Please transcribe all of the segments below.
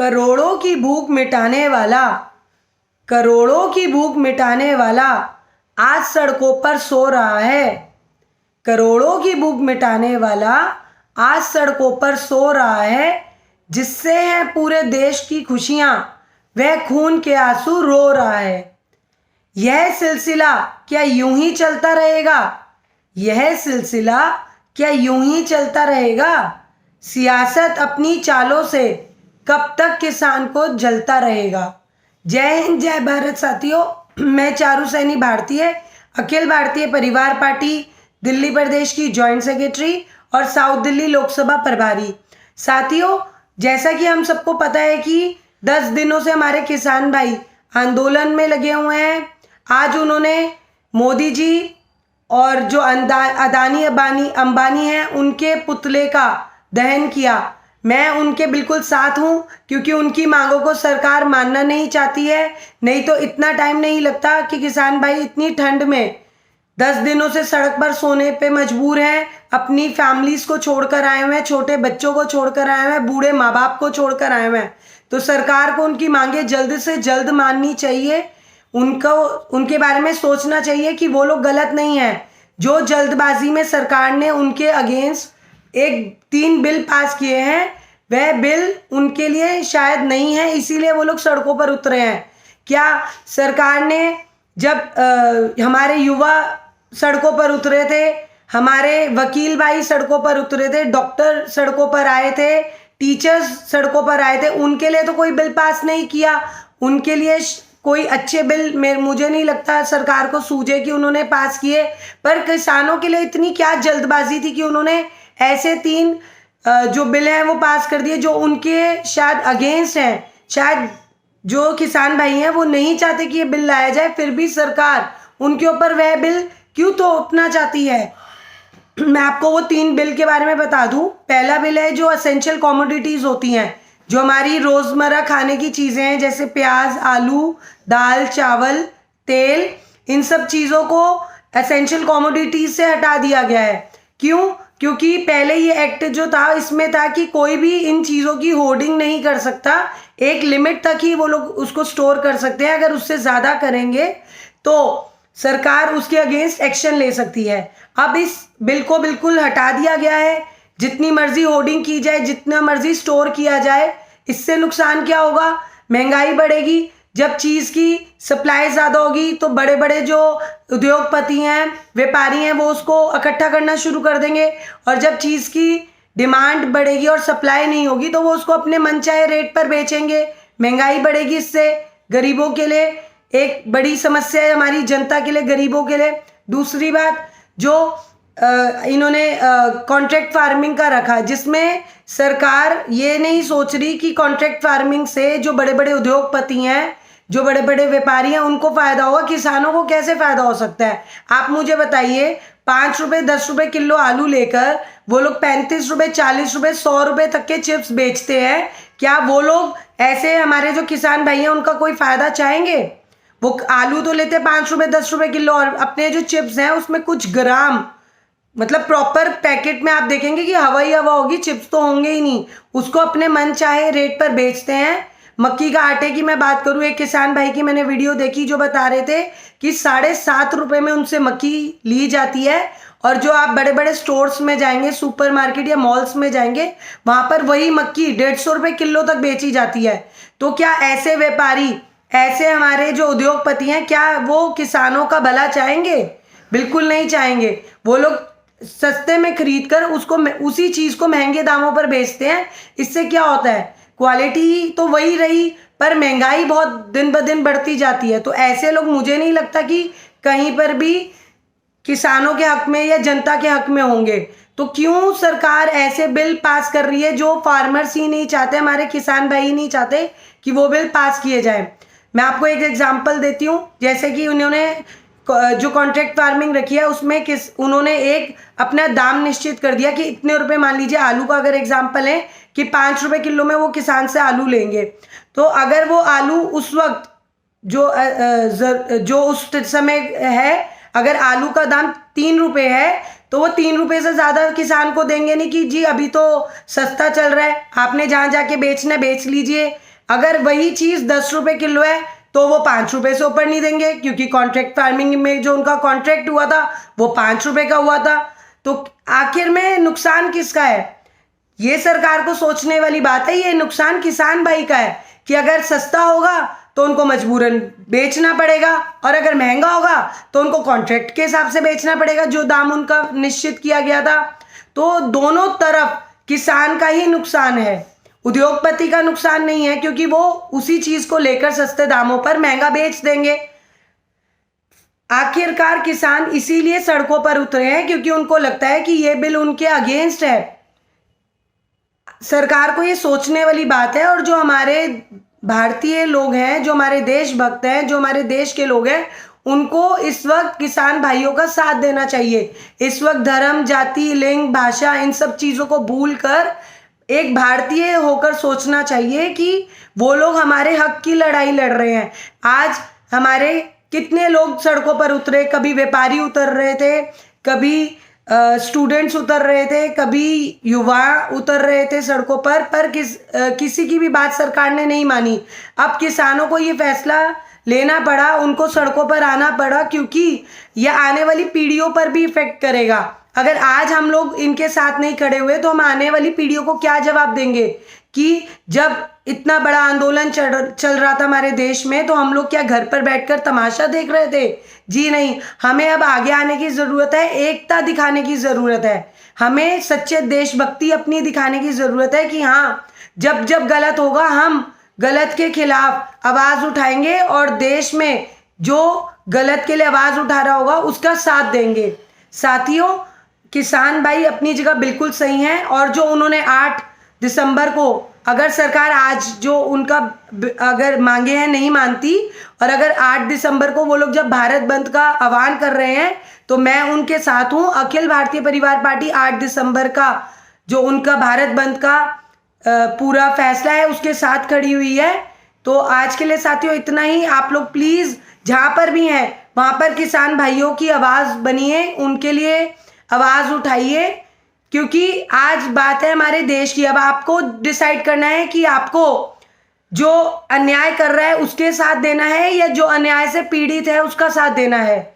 करोड़ों की भूख मिटाने वाला, करोड़ों की भूख मिटाने वाला आज सड़कों पर सो रहा है। करोड़ों की भूख मिटाने वाला आज सड़कों पर सो रहा है। जिससे है पूरे देश की खुशियां, वह खून के आंसू रो रहा है। यह सिलसिला क्या यूं ही चलता रहेगा? यह सिलसिला क्या यूं ही चलता रहेगा? सियासत अपनी चालों से कब तक किसान को जलता रहेगा? जय हिंद, जय भारत साथियों। मैं चारू सैनी भारतीय, अखिल भारतीय परिवार पार्टी दिल्ली प्रदेश की जॉइंट सेक्रेटरी और साउथ दिल्ली लोकसभा प्रभारी। साथियों, जैसा कि हम सबको पता है कि 10 दिनों से हमारे किसान भाई आंदोलन में लगे हुए हैं। आज उन्होंने मोदी जी और जो अदानी अंबानी हैं उनके पुतले का दहन किया। मैं उनके बिल्कुल साथ हूं, क्योंकि उनकी मांगों को सरकार मानना नहीं चाहती है। नहीं तो इतना टाइम नहीं लगता कि किसान भाई इतनी ठंड में 10 दिनों से सड़क पर सोने पे मजबूर हैं। अपनी फैमिलीज को छोड़कर आए हुए हैं, छोटे बच्चों को छोड़कर आए हुए हैं, बूढ़े माँ बाप को छोड़कर आए हुए हैं। तो सरकार को उनकी मांगे जल्द से जल्द माननी चाहिए। उनको उनके बारे में सोचना चाहिए कि वो लोग गलत नहीं है। जो जल्दबाजी में सरकार ने उनके अगेंस्ट 3 बिल पास किए हैं, वह बिल उनके लिए शायद नहीं है, इसीलिए वो लोग सड़कों पर उतरे हैं। क्या सरकार ने जब हमारे युवा सड़कों पर उतरे थे, हमारे वकील भाई सड़कों पर उतरे थे, डॉक्टर सड़कों पर आए थे, टीचर्स सड़कों पर आए थे, उनके लिए तो कोई बिल पास नहीं किया। उनके लिए कोई अच्छे बिल मुझे नहीं लगता सरकार को सूझे कि उन्होंने पास किए। पर किसानों के लिए इतनी क्या जल्दबाजी थी कि उन्होंने ऐसे 3 जो बिल हैं वो पास कर दिए जो उनके शायद अगेंस्ट हैं। शायद जो किसान भाई हैं वो नहीं चाहते कि ये बिल लाया जाए, फिर भी सरकार उनके ऊपर वह बिल क्यों थोपना चाहती है। मैं आपको वो 3 बिल के बारे में बता दूं। पहला बिल है जो एसेंशियल कमोडिटीज होती हैं, जो हमारी रोजमर्रा खाने की चीजें हैं, जैसे प्याज, आलू, दाल, चावल, तेल, इन सब चीजों को एसेंशियल कमोडिटीज से हटा दिया गया है। क्यों? क्योंकि पहले ये एक्ट जो था इसमें था कि कोई भी इन चीजों की होर्डिंग नहीं कर सकता। एक लिमिट तक ही वो लोग उसको स्टोर कर सकते हैं। अगर उससे ज्यादा करेंगे तो सरकार उसके अगेंस्ट एक्शन ले सकती है। अब इस बिल को बिल्कुल हटा दिया गया है। जितनी मर्जी होर्डिंग की जाए, जितना मर्जी स्टोर किया जाए, इससे नुकसान क्या होगा? महंगाई बढ़ेगी। जब चीज की सप्लाई ज्यादा होगी तो बड़े बड़े जो उद्योगपति हैं, व्यापारी हैं, वो उसको इकट्ठा करना शुरू कर देंगे। और जब चीज की डिमांड बढ़ेगी और सप्लाई नहीं होगी तो वो उसको अपने मनचाहे रेट पर बेचेंगे। महंगाई बढ़ेगी। इससे गरीबों के लिए एक बड़ी समस्या है, हमारी जनता के लिए, गरीबों के लिए। दूसरी बात, जो इन्होंने कॉन्ट्रैक्ट फार्मिंग का रखा, जिसमें सरकार ये नहीं सोच रही कि कॉन्ट्रैक्ट फार्मिंग से जो बड़े बड़े उद्योगपति हैं, जो बड़े बड़े व्यापारी हैं, उनको फायदा होगा। किसानों को कैसे फायदा हो सकता है? आप मुझे बताइए। 5 रुपए 10 रुपए किलो आलू लेकर वो लोग 35 रुपए 40 रुपए 100 रुपए तक के चिप्स बेचते हैं। क्या वो लोग ऐसे, हमारे जो किसान भाई हैं, उनका कोई फायदा चाहेंगे? वो आलू तो लेते 5 रुपए 10 रुपए किलो, और अपने जो चिप्स हैं उसमें कुछ ग्राम, मतलब प्रॉपर पैकेट में आप देखेंगे कि हवा ही हवा होगी, चिप्स तो होंगे ही नहीं। उसको अपने मन चाहे रेट पर बेचते हैं। मक्की का आटे की मैं बात करूं, एक किसान भाई की मैंने वीडियो देखी जो बता रहे थे कि 7.5 रुपए में उनसे मक्की ली जाती है। और जो आप बड़े बड़े स्टोर्स में जाएंगे, सुपरमार्केट या मॉल्स में जाएंगे, वहां पर वही मक्की 150 रुपए किलो तक बेची जाती है। तो क्या ऐसे व्यापारी, ऐसे हमारे जो उद्योगपति हैं, क्या वो किसानों का भला चाहेंगे? बिल्कुल नहीं चाहेंगे। वो लोग सस्ते में खरीद कर उसको, उसी चीज को महंगे दामों पर बेचते हैं। इससे क्या होता है? क्वालिटी तो वही रही, पर महंगाई बहुत दिन ब दिन बढ़ती जाती है। तो ऐसे लोग, मुझे नहीं लगता कि कहीं पर भी किसानों के हक में या जनता के हक में होंगे। तो क्यों सरकार ऐसे बिल पास कर रही है जो फार्मर्स ही नहीं चाहते, हमारे किसान भाई ही नहीं चाहते कि वो बिल पास किए जाए? मैं आपको एक एग्जांपल देती हूँ। जैसे कि उन्होंने जो कॉन्ट्रैक्ट फार्मिंग रखी है उसमें उन्होंने एक अपना दाम निश्चित कर दिया कि इतने रुपए, मान लीजिए आलू का अगर एग्जांपल है कि 5 रुपए किलो में वो किसान से आलू लेंगे। तो अगर वो आलू उस वक्त जो उस समय है, अगर आलू का दाम 3 रुपए है तो वो 3 रुपए से ज्यादा किसान को देंगे नहीं कि जी अभी तो सस्ता चल रहा है, आपने जहां जाके बेचना बेच लीजिए, अगर वही चीज़ 10 रुपये किलो है तो वो 5 रुपये से ऊपर नहीं देंगे, क्योंकि कॉन्ट्रैक्ट फार्मिंग में जो उनका कॉन्ट्रैक्ट हुआ था वो 5 रुपये का हुआ था। तो आखिर में नुकसान किसका है? ये सरकार को सोचने वाली बात है। ये नुकसान किसान भाई का है कि अगर सस्ता होगा तो उनको मजबूरन बेचना पड़ेगा, और अगर महंगा होगा तो उनको कॉन्ट्रैक्ट के हिसाब से बेचना पड़ेगा जो दाम उनका निश्चित किया गया था। तो दोनों तरफ किसान का ही नुकसान है, उद्योगपति का नुकसान नहीं है, क्योंकि वो उसी चीज को लेकर सस्ते दामों पर महंगा बेच देंगे। आखिरकार किसान इसीलिए सड़कों पर उतरे हैं क्योंकि उनको लगता है कि ये बिल उनके अगेंस्ट है। सरकार को ये सोचने वाली बात है। और जो हमारे भारतीय लोग हैं, जो हमारे देशभक्त हैं, जो हमारे देश के लोग हैं, उनको इस वक्त किसान भाइयों का साथ देना चाहिए। इस वक्त धर्म, जाति, लिंग, भाषा, इन सब चीज़ों को भूलकर एक भारतीय होकर सोचना चाहिए कि वो लोग हमारे हक की लड़ाई लड़ रहे हैं। आज हमारे कितने लोग सड़कों पर उतरे, कभी व्यापारी उतर रहे थे, कभी स्टूडेंट्स उतर रहे थे, कभी युवा उतर रहे थे सड़कों पर किसी की भी बात सरकार ने नहीं मानी। अब किसानों को ये फैसला लेना पड़ा, उनको सड़कों पर आना पड़ा, क्योंकि यह आने वाली पीढ़ियों पर भी इफेक्ट करेगा। अगर आज हम लोग इनके साथ नहीं खड़े हुए तो हम आने वाली पीढ़ियों को क्या जवाब देंगे कि जब इतना बड़ा आंदोलन चल रहा था हमारे देश में तो हम लोग क्या घर पर बैठकर तमाशा देख रहे थे? जी नहीं, हमें अब आगे आने की ज़रूरत है, एकता दिखाने की ज़रूरत है, हमें सच्चे देशभक्ति अपनी दिखाने की ज़रूरत है कि हाँ, जब जब गलत होगा हम गलत के खिलाफ आवाज़ उठाएंगे और देश में जो गलत के लिए आवाज़ उठा रहा होगा उसका साथ देंगे। साथियों, किसान भाई अपनी जगह बिल्कुल सही हैं, और जो उन्होंने 8 दिसंबर को, अगर सरकार आज जो उनका अगर मांगे हैं नहीं मानती, और अगर 8 दिसंबर को वो लोग जब भारत बंद का आह्वान कर रहे हैं तो मैं उनके साथ हूँ। अखिल भारतीय परिवार पार्टी 8 दिसंबर का जो उनका भारत बंद का पूरा फैसला है उसके साथ खड़ी हुई है। तो आज के लिए साथियों इतना ही। आप लोग प्लीज़ जहाँ पर भी हैं वहाँ पर किसान भाइयों की आवाज़ बनिए, उनके लिए आवाज़ उठाइए, क्योंकि आज बात है हमारे देश की। अब आपको डिसाइड करना है कि आपको जो अन्याय कर रहा है उसके साथ देना है या जो अन्याय से पीड़ित है उसका साथ देना है।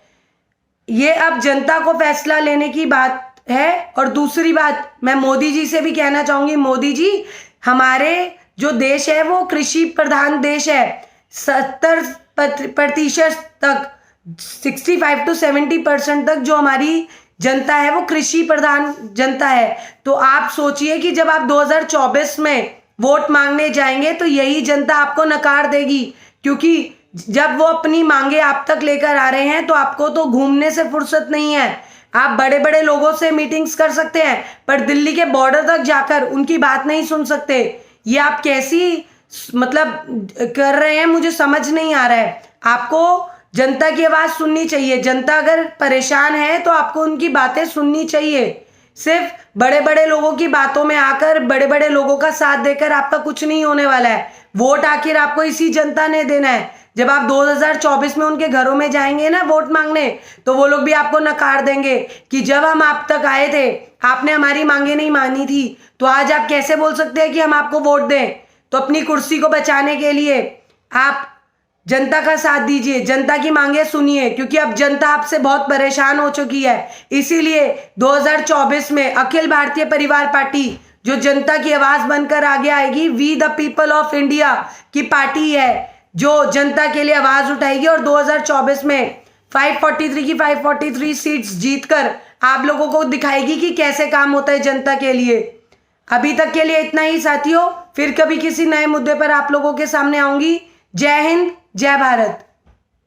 ये अब जनता को फैसला लेने की बात है। और दूसरी बात मैं मोदी जी से भी कहना चाहूँगी, मोदी जी, हमारे जो देश है वो कृषि प्रधान देश है। 70% तक 65 to 70% तक जो हमारी जनता है वो कृषि प्रधान जनता है। तो आप सोचिए कि जब आप 2024 में वोट मांगने जाएंगे तो यही जनता आपको नकार देगी, क्योंकि जब वो अपनी मांगे आप तक लेकर आ रहे हैं तो आपको तो घूमने से फुर्सत नहीं है। आप बड़े बड़े लोगों से मीटिंग्स कर सकते हैं पर दिल्ली के बॉर्डर तक जाकर उनकी बात नहीं सुन सकते। ये आप कैसी मतलब कर रहे हैं, मुझे समझ नहीं आ रहा है। आपको जनता की आवाज़ सुननी चाहिए। जनता अगर परेशान है तो आपको उनकी बातें सुननी चाहिए। सिर्फ बड़े बड़े लोगों की बातों में आकर, बड़े बड़े लोगों का साथ देकर आपका कुछ नहीं होने वाला है। वोट आखिर आपको इसी जनता ने देना है। जब आप 2024 में उनके घरों में जाएंगे ना वोट मांगने, तो वो लोग भी आपको नकार देंगे कि जब हम आप तक आए थे आपने हमारी मांगे नहीं मानी थी, तो आज आप कैसे बोल सकते हैं कि हम आपको वोट दें। तो अपनी कुर्सी को बचाने के लिए आप जनता का साथ दीजिए, जनता की मांगे सुनिए, क्योंकि अब जनता आपसे बहुत परेशान हो चुकी है। इसीलिए 2024 में अखिल भारतीय परिवार पार्टी जो जनता की आवाज़ बनकर आगे आएगी, we the people of India की पार्टी है जो जनता के लिए आवाज़ उठाएगी और 2024 में 543 की 543 सीट्स जीतकर आप लोगों को दिखाएगी कि कैसे काम होता है जनता के लिए। अभी तक के लिए इतना ही साथियों, फिर कभी किसी नए मुद्दे पर आप लोगों के सामने आऊंगी। जय हिंद, जय भारत।